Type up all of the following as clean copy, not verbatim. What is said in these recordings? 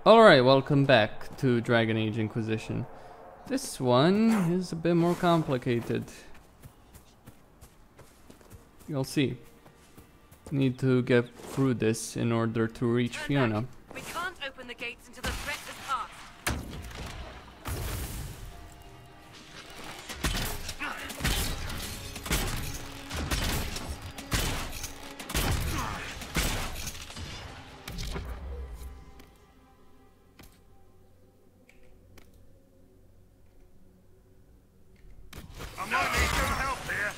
Alright, welcome back to Dragon Age Inquisition. This one is a bit more complicated. You'll see. Need to get through this in order to reach Fiona. We can't open the gates until the threat has passed. I might need some help here.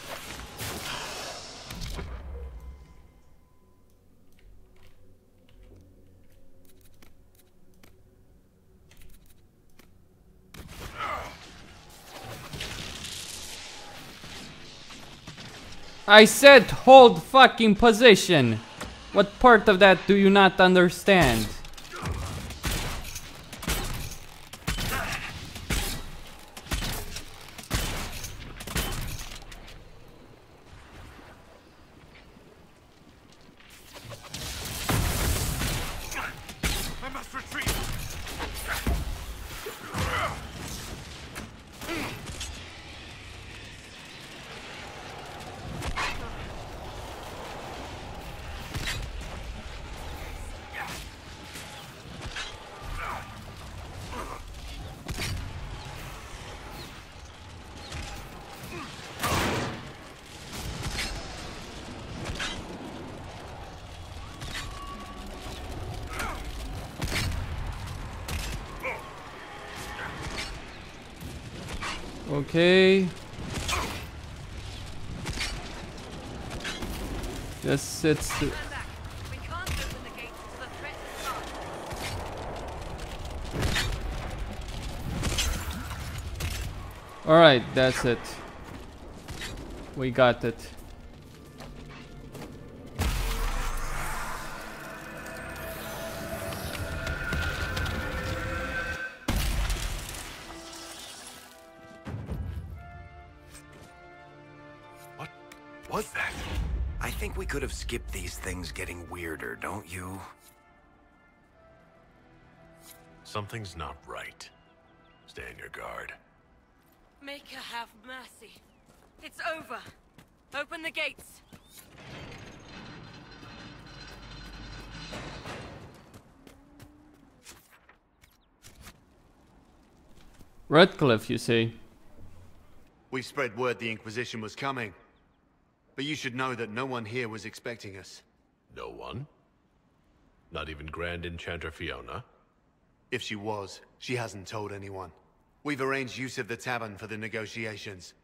I said hold fucking position! What part of that do you not understand? I must retreat. Okay. Just it's Turn back. We can't open the gates until the threat has passed. alright, that's it. We got it. What was that? I think we could have skipped these things getting weirder, don't you? Something's not right. Stay on your guard. Make her have mercy. It's over. Open the gates. Redcliffe, you say? We spread word the Inquisition was coming. But you should know that no one here was expecting us. No one? Not even Grand Enchanter Fiona? If she was, she hasn't told anyone. We've arranged use of the tavern for the negotiations.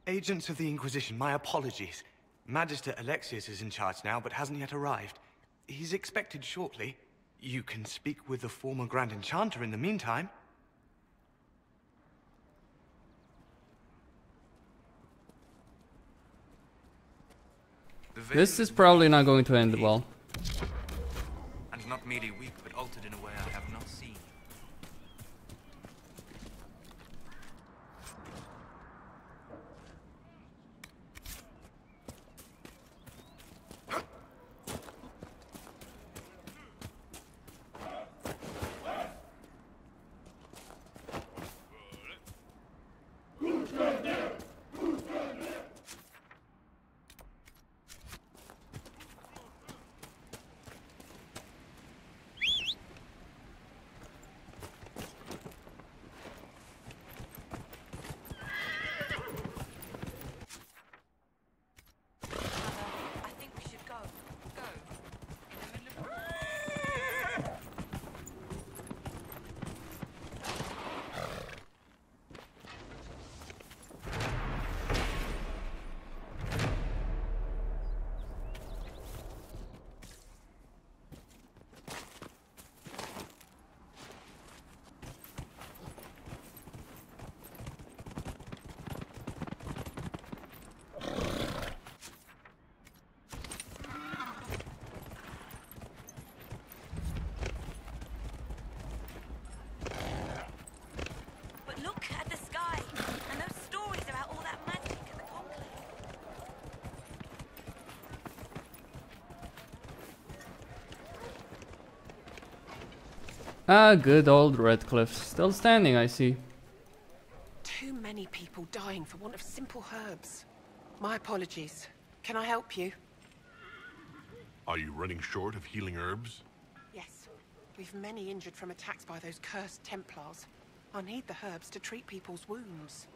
Agents of the Inquisition, my apologies. Magister Alexius is in charge now, but hasn't yet arrived. He's expected shortly. You can speak with the former Grand Enchanter in the meantime. This is probably not going to end well. And not merely weak, but altered in a way I have not seen. Ah, good old Redcliffe. Still standing, I see. Too many people dying for want of simple herbs. My apologies. Can I help you? Are you running short of healing herbs? Yes. We've many injured from attacks by those cursed Templars. I need the herbs to treat people's wounds.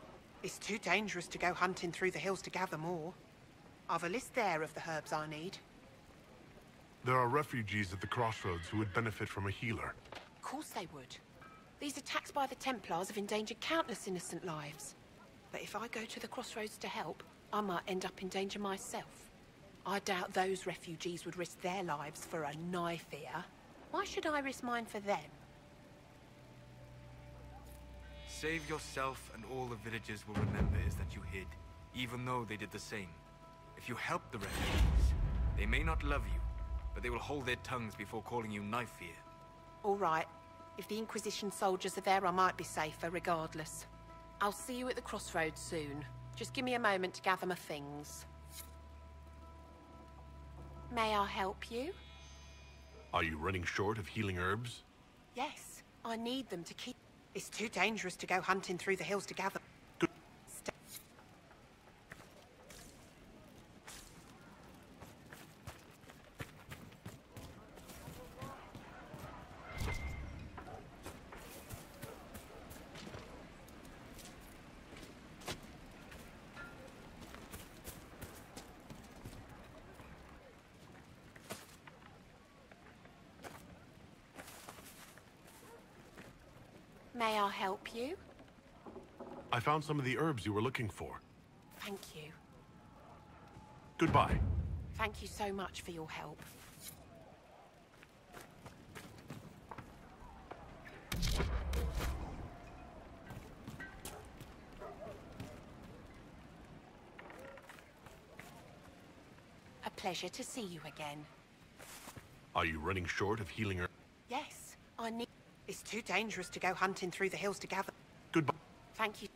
It's too dangerous to go hunting through the hills to gather more. I've a list there of the herbs I need. There are refugees at the crossroads who would benefit from a healer. Of course they would. These attacks by the Templars have endangered countless innocent lives. But if I go to the crossroads to help, I might end up in danger myself. I doubt those refugees would risk their lives for a knife here. Why should I risk mine for them? Save yourself and all the villagers will remember is that you hid, even though they did the same. If you help the refugees, they may not love you, but they will hold their tongues before calling you knife here. All right. If the Inquisition soldiers are there, I might be safer regardless. I'll see you at the crossroads soon. Just give me a moment to gather my things. May I help you? Are you running short of healing herbs? Yes, I need them to keep... It's too dangerous to go hunting through the hills to gather... May I help you? I found some of the herbs you were looking for. Thank you. Goodbye. Thank you so much for your help. A pleasure to see you again. Are you running short of healing herbs? Yes, I need... It's too dangerous to go hunting through the hills to gather... Goodbye. Thank you.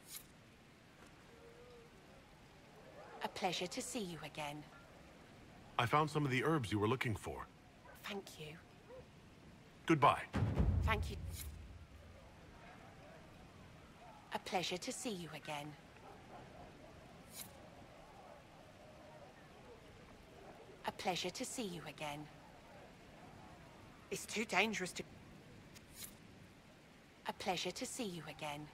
A pleasure to see you again. I found some of the herbs you were looking for. Thank you. Goodbye. Thank you. A pleasure to see you again. A pleasure to see you again. It's too dangerous to... A pleasure to see you again.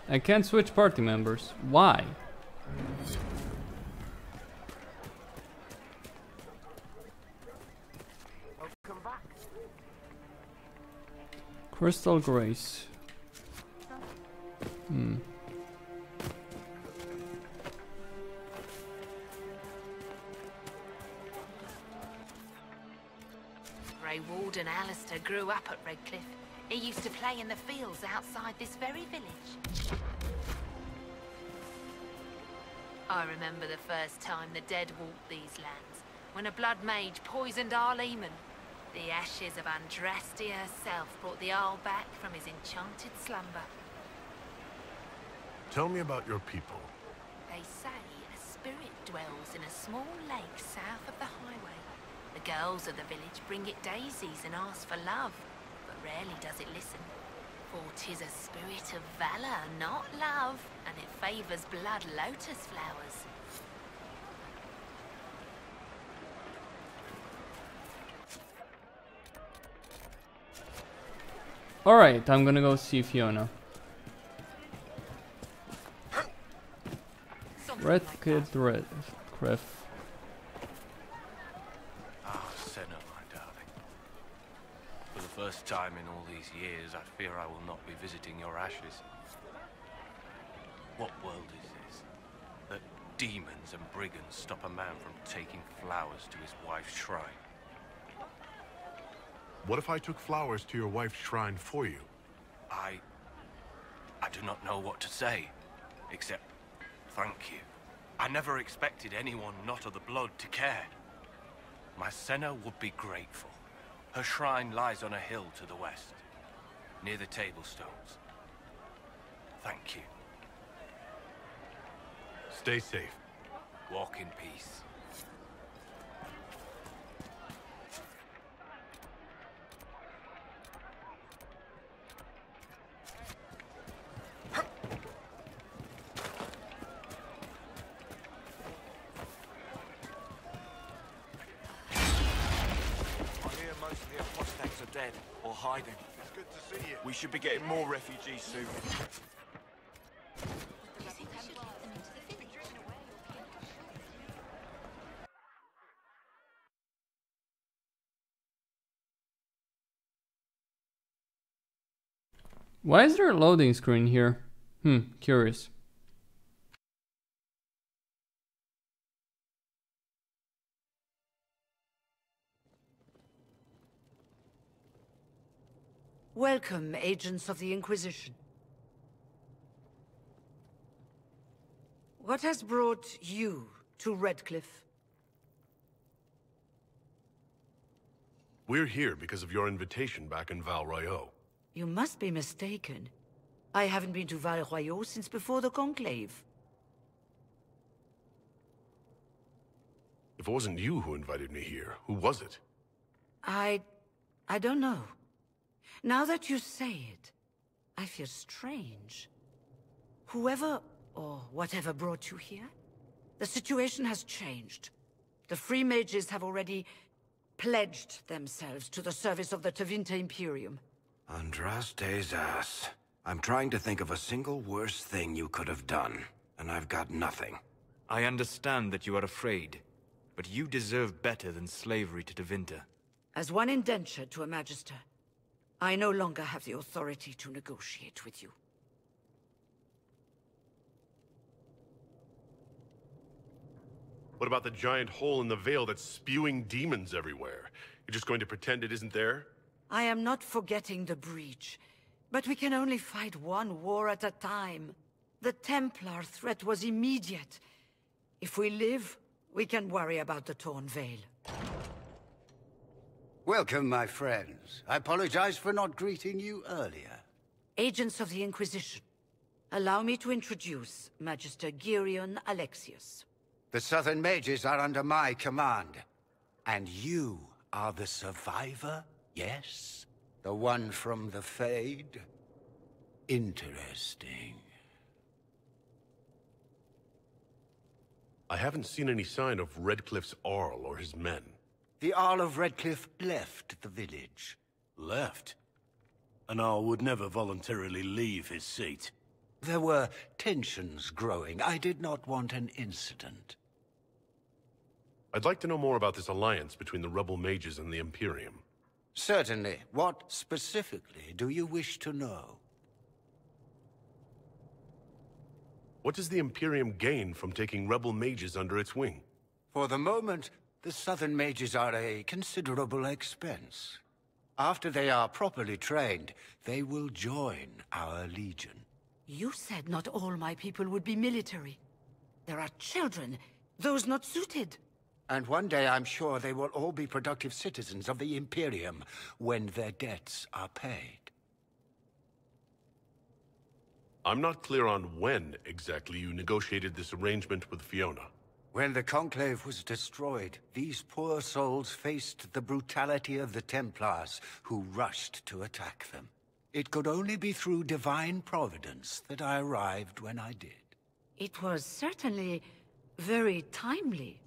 I can't switch party members. Why? Crystal Grace. Grey Warden Alistair grew up at Redcliffe. He used to play in the fields outside this very village. I remember the first time the dead walked these lands, when a blood mage poisoned our leman. The ashes of Andrastia herself brought the Arl back from his enchanted slumber. Tell me about your people. They say a spirit dwells in a small lake south of the highway. The girls of the village bring it daisies and ask for love, but rarely does it listen. For 'tis a spirit of valor, not love, and it favors blood lotus flowers. Alright, I'm gonna go see Fiona. Redcliffe. Ah, Senna, my darling. first time in all these years, I fear I will not be visiting your ashes. What world is this? That demons and brigands stop a man from taking flowers to his wife's shrine? What if I took flowers to your wife's shrine for you? I do not know what to say, except thank you. I never expected anyone not of the blood to care. My Senna would be grateful. Her shrine lies on a hill to the west, near the tablstones. Thank you. Stay safe. Walk in peace. Dead or hiding. It's good to see you. We should be getting more refugees soon. Why is there a loading screen here? Curious. Welcome, agents of the Inquisition. What has brought you to Redcliffe? We're here because of your invitation back in Val Royeaux. You must be mistaken. I haven't been to Val Royeaux since before the Conclave. If it wasn't you who invited me here, who was it? I don't know. Now that you say it, I feel strange. Whoever or whatever brought you here, the situation has changed. The Free Mages have already pledged themselves to the service of the Tevinter Imperium. Andraste's ass. I'm trying to think of a single worse thing you could have done, and I've got nothing. I understand that you are afraid, but you deserve better than slavery to Tevinter. As one indentured to a Magister, I no longer have the authority to negotiate with you. What about the giant hole in the veil that's spewing demons everywhere? You're just going to pretend it isn't there? I am not forgetting the breach, but we can only fight one war at a time. The Templar threat was immediate. If we live, we can worry about the torn veil. Welcome, my friends. I apologize for not greeting you earlier. Agents of the Inquisition, allow me to introduce Magister Girion Alexius. The Southern Mages are under my command. And you are the survivor, yes? The one from the Fade? Interesting. I haven't seen any sign of Redcliffe's Arl or his men. The Arl of Redcliffe left the village. Left? An Arl would never voluntarily leave his seat. There were tensions growing. I did not want an incident. I'd like to know more about this alliance between the rebel mages and the Imperium. Certainly. What specifically do you wish to know? What does the Imperium gain from taking rebel mages under its wing? For the moment, the Southern Mages are a considerable expense. After they are properly trained, they will join our Legion. You said not all my people would be military. There are children, those not suited. And one day I'm sure they will all be productive citizens of the Imperium when their debts are paid. I'm not clear on when exactly you negotiated this arrangement with Fiona. When the Conclave was destroyed, these poor souls faced the brutality of the Templars, who rushed to attack them. It could only be through divine providence that I arrived when I did. It was certainly very timely.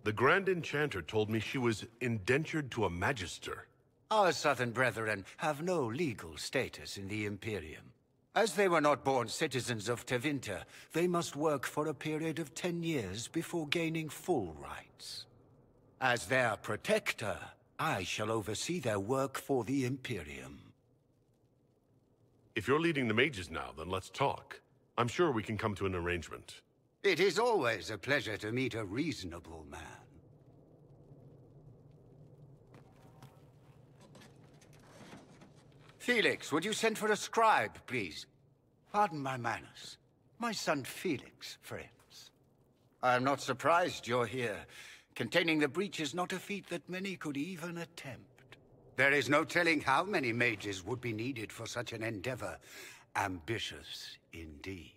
The Grand Enchanter told me she was indentured to a Magister. Our Southern brethren have no legal status in the Imperium. As they were not born citizens of Tevinter, they must work for a period of 10 years before gaining full rights. As their protector, I shall oversee their work for the Imperium. If you're leading the mages now, then let's talk. I'm sure we can come to an arrangement. It is always a pleasure to meet a reasonable man. Felix, would you send for a scribe, please? Pardon my manners. My son Felix, friends. I am not surprised you're here. Containing the breach is not a feat that many could even attempt. There is no telling how many mages would be needed for such an endeavor. Ambitious, indeed.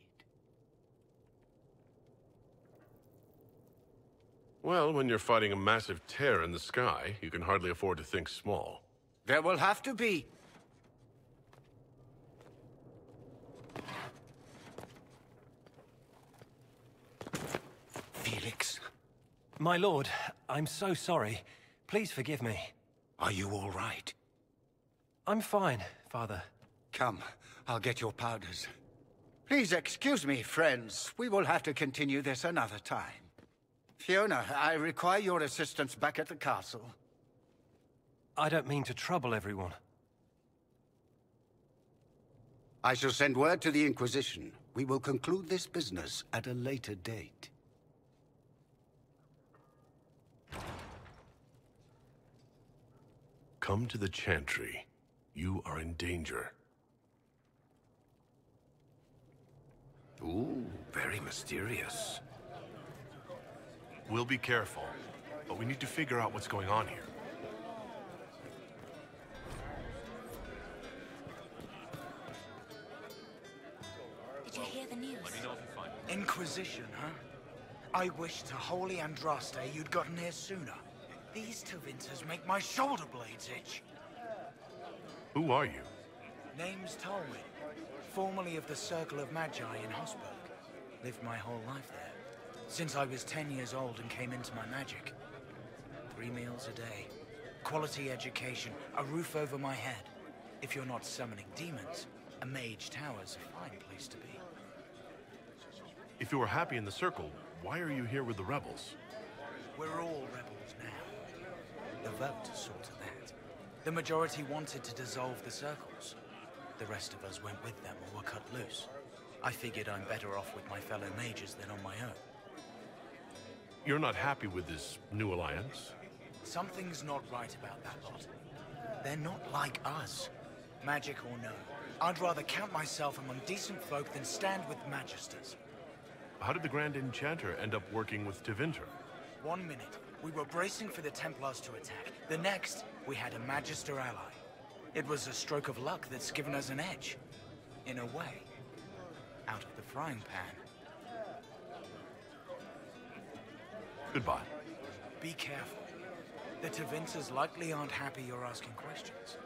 Well, when you're fighting a massive tear in the sky, you can hardly afford to think small. There will have to be. Felix? My lord, I'm so sorry. Please forgive me. Are you all right? I'm fine, Father. Come, I'll get your powders. Please excuse me, friends. We will have to continue this another time. Fiona, I require your assistance back at the castle. I don't mean to trouble everyone. I shall send word to the Inquisition. We will conclude this business at a later date. Come to the Chantry. You are in danger. Ooh, very mysterious. We'll be careful, but we need to figure out what's going on here. Did you hear the news? Let me know if you find it. Inquisition, huh? I wish to Holy Andraste you'd gotten here sooner. These Tevinters make my shoulder blades itch. Who are you? Name's Tolwyn, formerly of the Circle of Magi in Hosberg. Lived my whole life there, since I was 10 years old and came into my magic. 3 meals a day, quality education, a roof over my head. If you're not summoning demons, a mage tower's a fine place to be. If you were happy in the Circle, why are you here with the rebels? We're all rebels now. The vote saw to that. The majority wanted to dissolve the circles. The rest of us went with them or were cut loose. I figured I'm better off with my fellow mages than on my own. You're not happy with this new alliance? Something's not right about that lot. They're not like us. Magic or no, I'd rather count myself among decent folk than stand with magisters. How did the Grand Enchanter end up working with Tevinter? 1 minute, we were bracing for the Templars to attack. The next, we had a Magister ally. It was a stroke of luck that's given us an edge. In a way. Out of the frying pan. Goodbye. Be careful. The Tevinters likely aren't happy you're asking questions.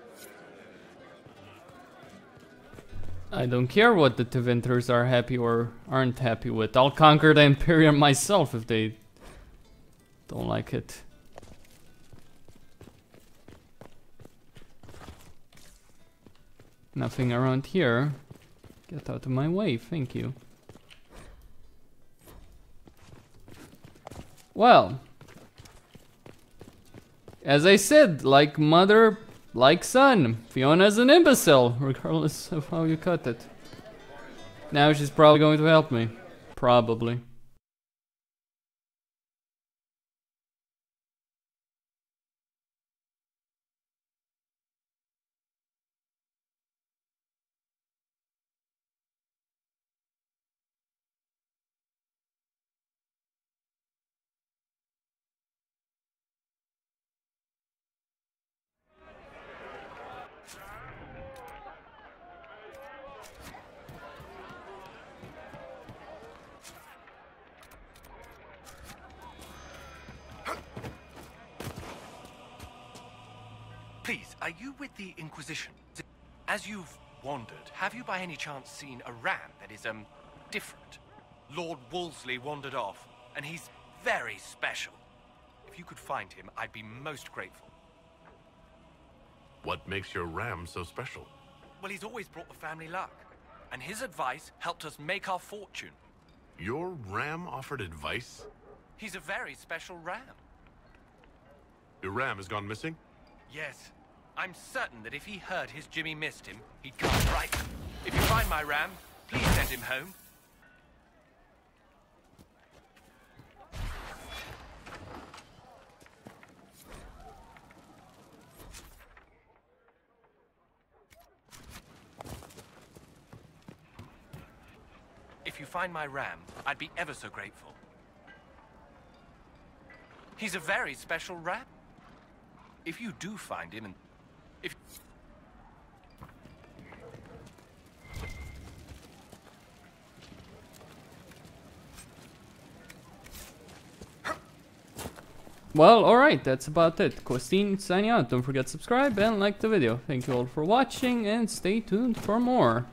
I don't care what the Tevinters are happy or aren't happy with. I'll conquer the Imperium myself if they don't like it. Nothing around here. Get out of my way, thank you. Well, as I said, like mother, like son, Fiona's an imbecile, regardless of how you cut it. Now she's probably going to help me. Probably. Please, are you with the Inquisition? As you've wandered, have you by any chance seen a ram that is, different? Lord Wolseley wandered off, and he's very special. If you could find him, I'd be most grateful. What makes your ram so special? Well, he's always brought the family luck, and his advice helped us make our fortune. Your ram offered advice? He's a very special ram. Your ram has gone missing? Yes. I'm certain that if he heard his Jimmy missed him, he'd come right. If you find my ram, please send him home. If you find my ram, I'd be ever so grateful. He's a very special ram. If you do find him and... if... Well, alright, that's about it. Costin signing out. Don't forget to subscribe and like the video. Thank you all for watching and stay tuned for more.